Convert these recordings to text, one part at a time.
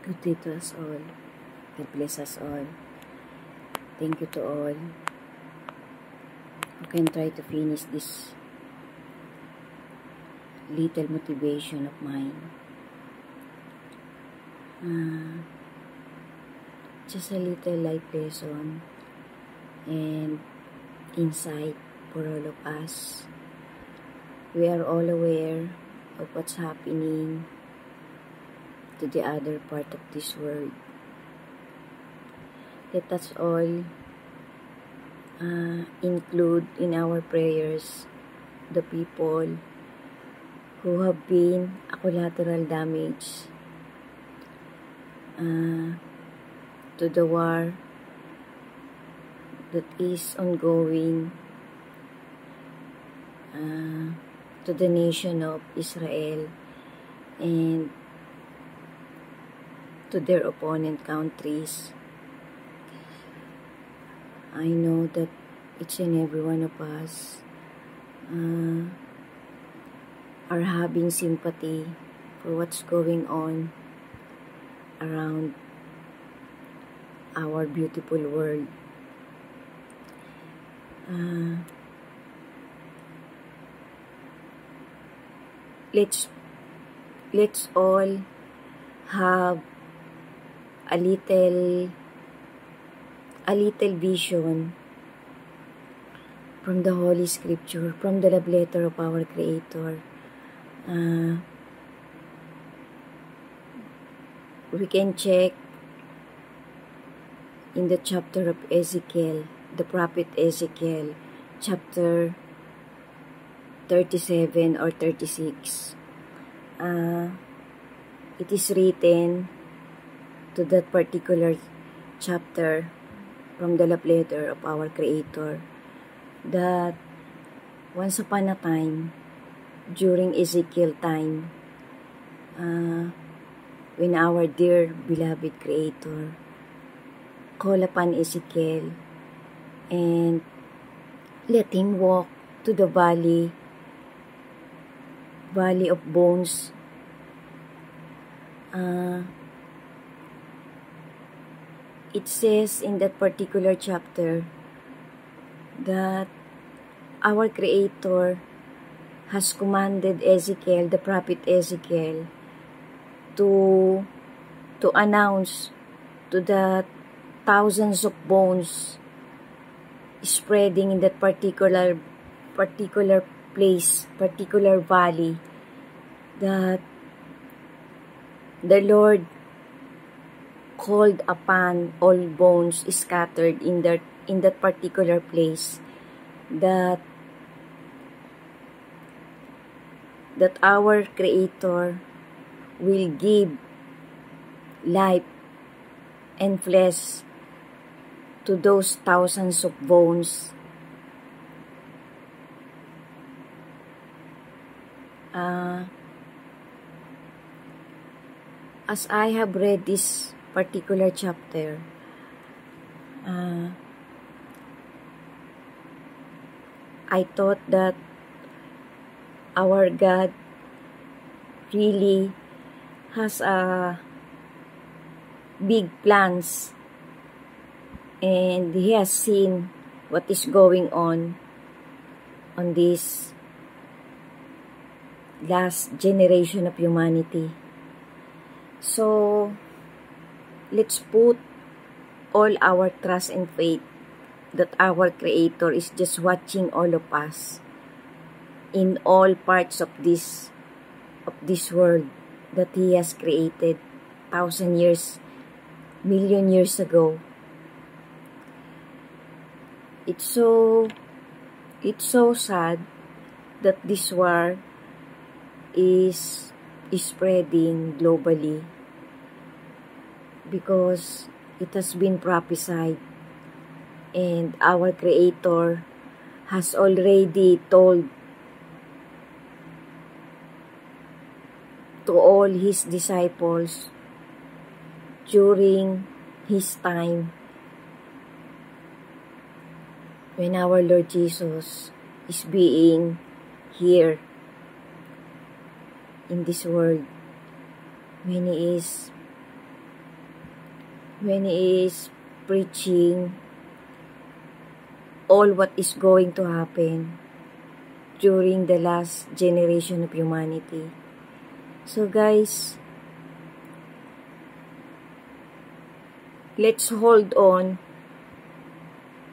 Good day to us all. God bless us all. Thank you to all who can try to finish this little motivation of mine. Just a little life lesson and insight for all of us. We are all aware of what's happening to the other part of this world. Let us all include in our prayers the people who have been a collateral damage to the war that is ongoing to the nation of Israel and to their opponent countries. I know that each and every one of us are having sympathy for what's going on around our beautiful world. Let's all have a little vision from the Holy Scripture, from the love letter of our Creator. We can check in the chapter of Ezekiel, the prophet Ezekiel, chapter 37 or 36. It is written to that particular chapter from the love letter of our Creator that once upon a time, during Ezekiel time, when our dear beloved Creator called upon Ezekiel and let him walk to the valley of bones. It says in that particular chapter that our Creator has commanded Ezekiel, the prophet Ezekiel, to announce to the thousands of bones spreading in that particular place, particular valley, that the Lord called upon all bones scattered in that particular place, that our Creator will give life and flesh to those thousands of bones. As I have read this particular chapter, I thought that our God really has big plans, and He has seen what is going on this last generation of humanity. So, let's put all our trust and faith that our Creator is just watching all of us in all parts of this world that He has created 1,000 years, million years ago. It's so sad that this war is spreading globally, because it has been prophesied and our Creator has already told to all His disciples during His time when our Lord Jesus is being here in this world, when He is when He is preaching all what is going to happen during the last generation of humanity. So guys, let's hold on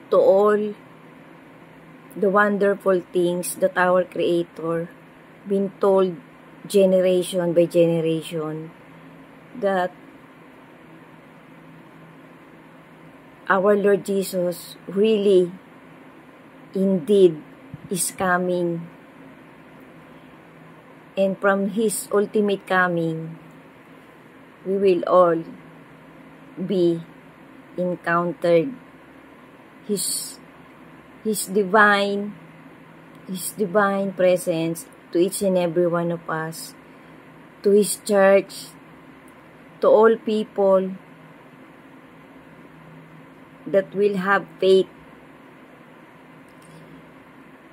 to all the wonderful things that our Creator been told generation by generation, that our Lord Jesus really indeed is coming, and from His ultimate coming, we will all be encountered His divine presence to each and every one of us, to His church, to all people that will have faith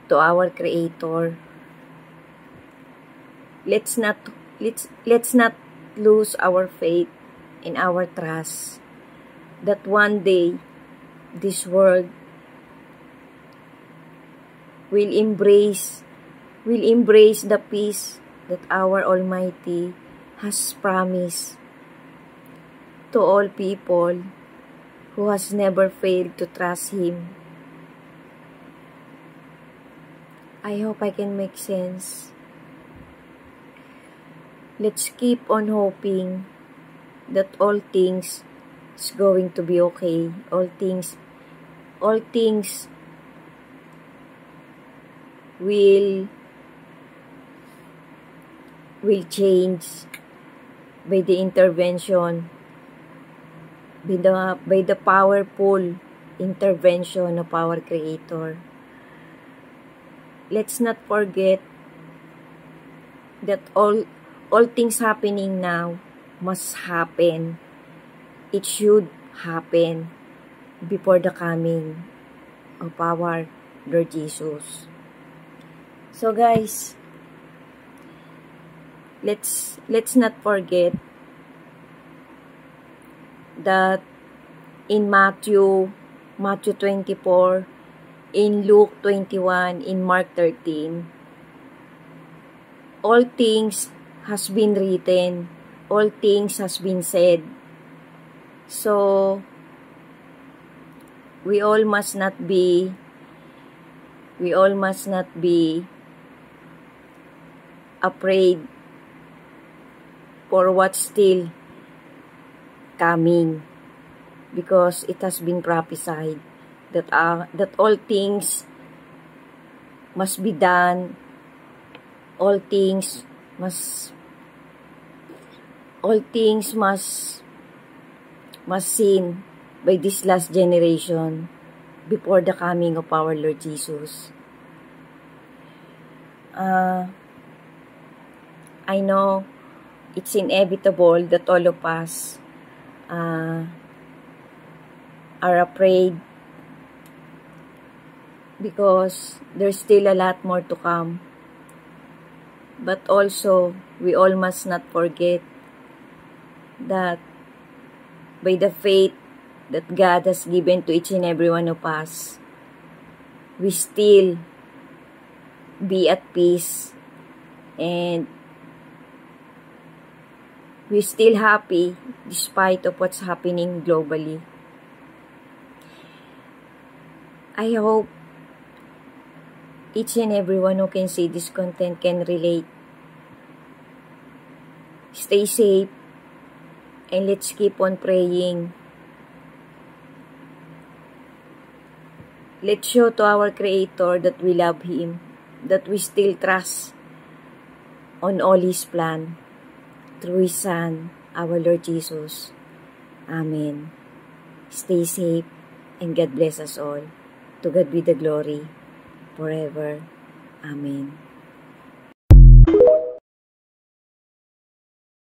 to our Creator. Let's not lose our faith and our trust that one day this world will embrace the peace that our Almighty has promised to all people who has never failed to trust Him. I hope I can make sense. Let's keep on hoping that all things is going to be okay. All things will change by the intervention, by the powerful intervention of our Creator. Let's not forget that all things happening now must happen. It should happen before the coming of our Lord Jesus. So guys, let's not forget that in Matthew 24, in Luke 21, in Mark 13, all things has been written, all things has been said. So we all must not be afraid for what's still coming, because it has been prophesied that all things must be done, all things must seen by this last generation before the coming of our Lord Jesus. I know it's inevitable that all of us are afraid, because there's still a lot more to come. But also, we all must not forget that by the faith that God has given to each and every one of us, we still be at peace, and we're still happy despite of what's happening globally. I hope each and everyone who can see this content can relate. Stay safe, and let's keep on praying. Let's show to our Creator that we love Him, that we still trust on all His plan through His Son, our Lord Jesus. Amen. Stay safe, and God bless us all. To God be the glory forever. Amen.